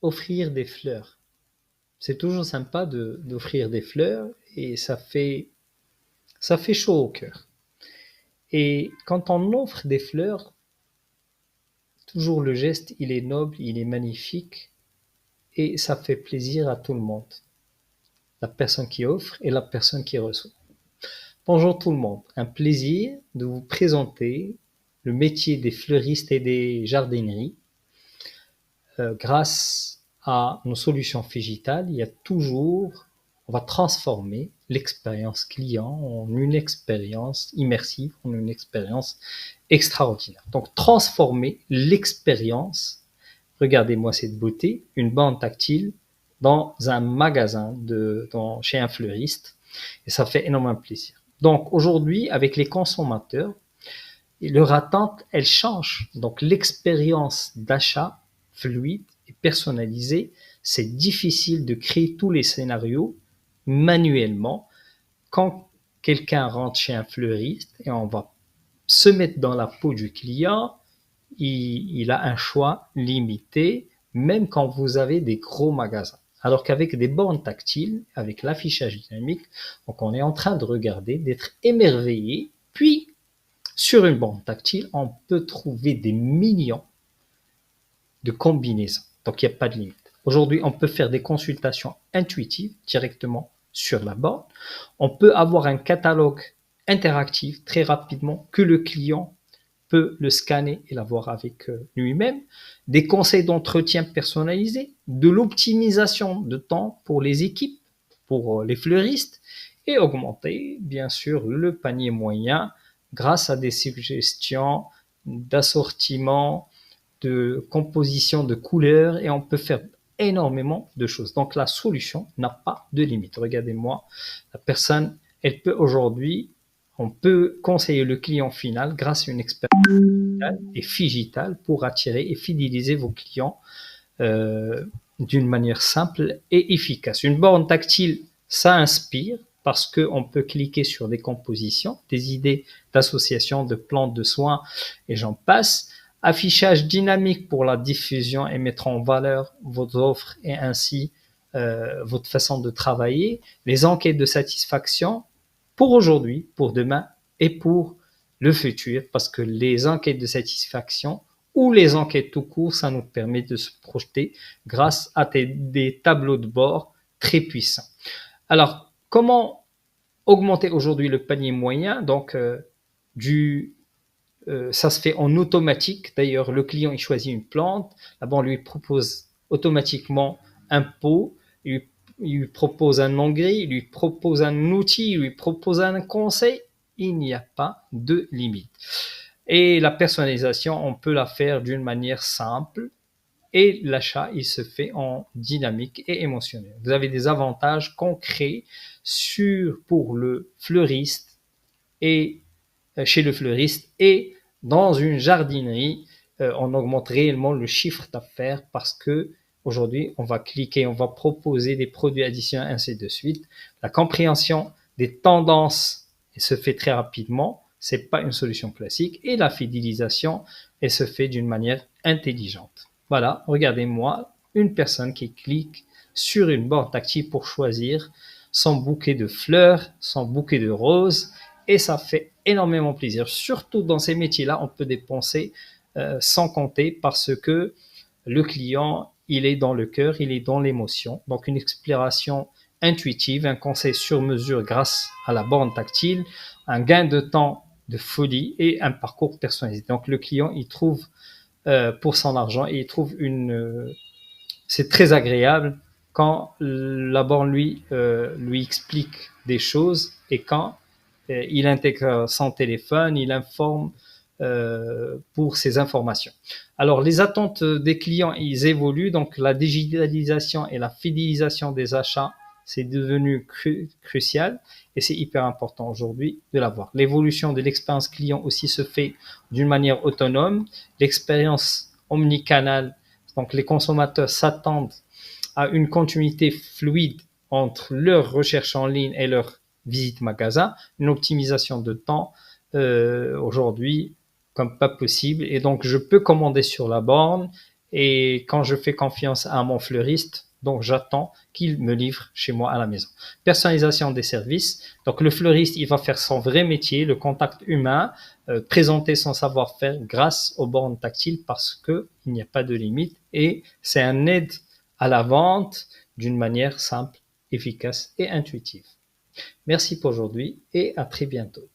offrir des fleurs. C'est toujours sympa d'offrir des fleurs et ça fait chaud au cœur. Et quand on offre des fleurs, toujours le geste, il est noble, il est magnifique et ça fait plaisir à tout le monde. La personne qui offre et la personne qui reçoit. Bonjour tout le monde, un plaisir de vous présenter le métier des fleuristes et des jardineries. Grâce à nos solutions Figitales, on va transformer l'expérience client en une expérience immersive, en une expérience extraordinaire. Donc, transformer l'expérience, regardez-moi cette beauté, une bande tactile dans un magasin, chez un fleuriste, et ça fait énormément plaisir. Donc, aujourd'hui, avec les consommateurs, leur attente, elle change. Donc, l'expérience d'achat fluide et personnalisée, c'est difficile de créer tous les scénarios manuellement. Quand quelqu'un rentre chez un fleuriste et on va se mettre dans la peau du client, il a un choix limité, même quand vous avez des gros magasins. Alors qu'avec des bornes tactiles, avec l'affichage dynamique, donc on est en train de regarder, d'être émerveillé, puis sur une borne tactile, on peut trouver des millions de combinaisons. Donc, il n'y a pas de limite. Aujourd'hui, on peut faire des consultations intuitives directement sur la borne. On peut avoir un catalogue interactif très rapidement que le client peut le scanner et l'avoir avec lui-même. Des conseils d'entretien personnalisés, de l'optimisation de temps pour les équipes, pour les fleuristes et augmenter, bien sûr, le panier moyen grâce à des suggestions d'assortiment, de composition de couleurs et on peut faire énormément de choses. Donc la solution n'a pas de limite. Regardez-moi, la personne, elle peut aujourd'hui, on peut conseiller le client final grâce à une expérience digitale et Figitale pour attirer et fidéliser vos clients d'une manière simple et efficace. Une borne tactile, ça inspire parce qu'on peut cliquer sur des compositions, des idées d'association, de plantes, de soins et j'en passe. Affichage dynamique pour la diffusion et mettre en valeur vos offres et ainsi votre façon de travailler. Les enquêtes de satisfaction pour aujourd'hui, pour demain et pour le futur parce que les enquêtes de satisfaction ou les enquêtes tout court, ça nous permet de se projeter grâce à des tableaux de bord très puissants. Alors, comment augmenter aujourd'hui le panier moyen? Donc, ça se fait en automatique. D'ailleurs, le client il choisit une plante. Là-bas, on lui propose automatiquement un pot. Il lui propose un engrais, il lui propose un outil, il lui propose un conseil. Il n'y a pas de limite. Et la personnalisation, on peut la faire d'une manière simple. Et l'achat, il se fait en dynamique et émotionnel. Vous avez des avantages concrets pour le fleuriste et chez le fleuriste et dans une jardinerie, on augmente réellement le chiffre d'affaires parce que aujourd'hui, on va cliquer, on va proposer des produits additionnels, ainsi de suite. La compréhension des tendances se fait très rapidement. C'est pas une solution classique et la fidélisation, elle se fait d'une manière intelligente. Voilà, regardez-moi, une personne qui clique sur une borne tactile pour choisir son bouquet de fleurs, son bouquet de roses, et ça fait énormément plaisir. Surtout dans ces métiers-là, on peut dépenser sans compter parce que le client, il est dans le cœur, il est dans l'émotion. Donc une exploration intuitive, un conseil sur mesure grâce à la borne tactile, un gain de temps de folie et un parcours personnalisé. Donc le client, il trouve pour son argent et il trouve c'est très agréable quand la borne lui explique des choses et quand il intègre son téléphone, il informe pour ces informations. Alors, les attentes des clients, ils évoluent. Donc, la digitalisation et la fidélisation des achats, c'est devenu crucial et c'est hyper important aujourd'hui de l'avoir. L'évolution de l'expérience client aussi se fait d'une manière autonome. L'expérience omnicanal, donc les consommateurs s'attendent à une continuité fluide entre leur recherche en ligne et leur visite magasin, une optimisation de temps aujourd'hui comme pas possible. Et donc, je peux commander sur la borne Et quand je fais confiance à mon fleuriste, donc j'attends qu'il me livre chez moi à la maison. Personnalisation des services. Donc le fleuriste, il va faire son vrai métier, le contact humain, présenter son savoir-faire grâce aux bornes tactiles parce qu'il n'y a pas de limite et c'est un aide à la vente d'une manière simple, efficace et intuitive. Merci pour aujourd'hui et à très bientôt.